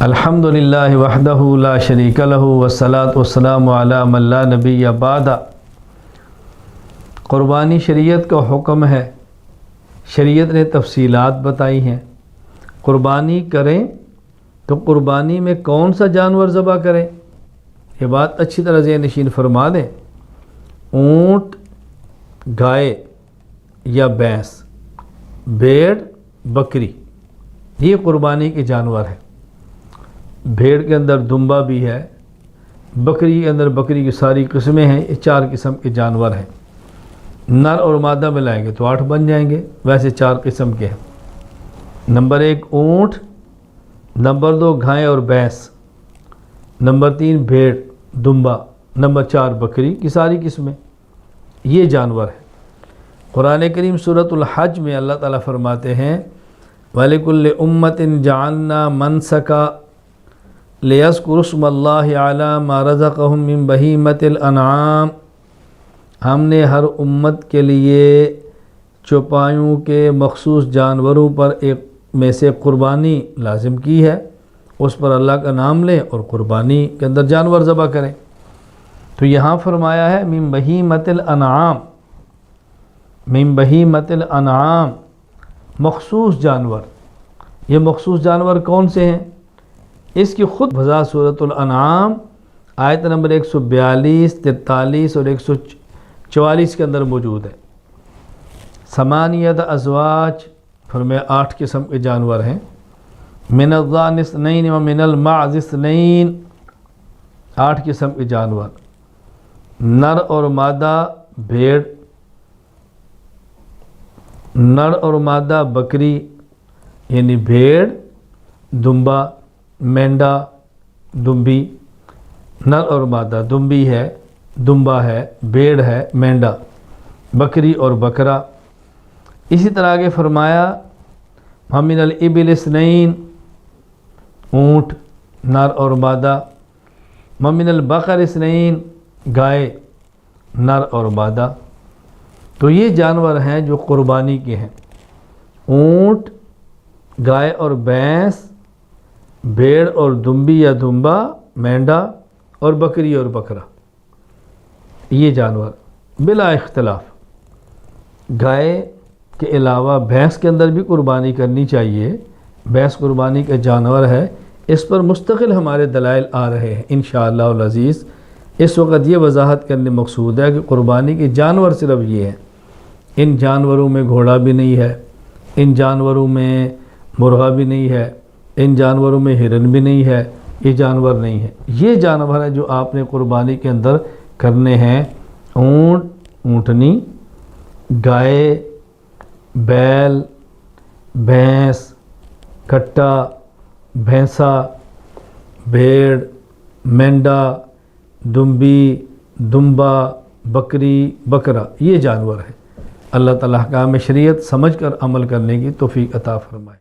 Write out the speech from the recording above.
الحمدللہ وحدہ لا شریک لہ والصلاۃ والسلام علی من لا نبی بعد۔ قربانی شریعت کا حکم ہے، شریعت نے تفصیلات بتائی ہیں۔ قربانی کریں تو قربانی میں کون سا جانور ذبح کریں، یہ بات اچھی طرح ذہن نشین فرما دیں۔ اونٹ، گائے یا بھینس، بھیڑ، بکری، یہ قربانی کے جانور ہیں۔ بھیڑ کے اندر دمبا بھی ہے، بکری کے اندر بکری کی ساری قسمیں ہیں، یہ 4 قسم کے جانور ہیں۔ نر اور مادہ ملائیں گے تو 8 بن جائیں گے، ویسے 4 قسم کے ہیں۔ نمبر 1 اونٹ، نمبر 2 گائے اور بھینس، نمبر 3 بھیڑ دمبا، نمبر 4 بکری کی ساری قسمیں، یہ جانور ہیں۔ قرآن کریم سورۃ الحج میں اللہ تعالیٰ فرماتے ہیں وَلِكُلِّ أُمَّةٍ جَعَلْنَا مَنْسَكًا لِيَذْكُرُوا اسْمَ اللَّهِ عَلَىٰ مَا رَزَقَهُم مِّن بَهِیمَةِ الْأَنْعَامِ، ہم نے ہر امت کے لیے چوپایوں کے مخصوص جانوروں پر ایک میں سے قربانی لازم کی ہے، اس پر اللہ کا نام لیں اور قربانی کے اندر جانور ذبح کریں۔ تو یہاں فرمایا ہے من بہیمۃ الانعام، من بہیمۃ الانعام، مخصوص جانور۔ یہ مخصوص جانور کون سے ہیں؟ اس کی خود وضاحت سورۃ الانعام آیت نمبر 142، 43 اور 144 کے اندر موجود ہے۔ ثمانیۃ ازواج، فرمایا 8 قسم کے جانور ہیں۔ من الضأن اثنین ومن المعز اثنین، 8 قسم کے جانور۔ نر اور مادہ بھیڑ، نر اور مادہ بکری، یعنی بھیڑ، دمبا، مینڈا، دمبی، نر اور مادہ، دمبی ہے، دمبا ہے، بھیڑ ہے، مینڈا، بکری اور بکرا۔ اسی طرح آگے فرمایا وَمِنَ الْإِبِلِ اثْنَيْنِ، اونٹ، نر اور مادہ۔ وَمِنَ الْبَقَرِ اثْنَيْنِ، گائے، نر اور مادہ۔ تو یہ جانور ہیں جو قربانی کے ہیں، اونٹ، گائے اور بھینس، بھیڑ اور دمبی یا دمبا، مینڈا اور بکری اور بکرا، یہ جانور بلا اختلاف۔ گائے کے علاوہ بھینس کے اندر بھی قربانی کرنی چاہیے، بھینس قربانی کا جانور ہے، اس پر مستقل ہمارے دلائل آ رہے ہیں انشاءاللہ العزیز۔ اس وقت یہ وضاحت کرنے مقصود ہے کہ قربانی کے جانور صرف یہ ہیں، ان جانوروں میں گھوڑا بھی نہیں ہے، ان جانوروں میں مرغا بھی نہیں ہے، ان جانوروں میں ہرن بھی نہیں ہے، یہ جانور نہیں ہے۔ یہ جانور ہے جو آپ نے قربانی کے اندر کرنے ہیں، اونٹ، اونٹنی، گائے، بیل، بھینس، کٹا، بھینسا، بھیڑ، مینڈا، دمبی، دمبا، بکری، بکرا، یہ جانور ہیں۔ اللہ تعالیٰ احکام شریعت سمجھ کر عمل کرنے کی توفیق عطا فرمائے۔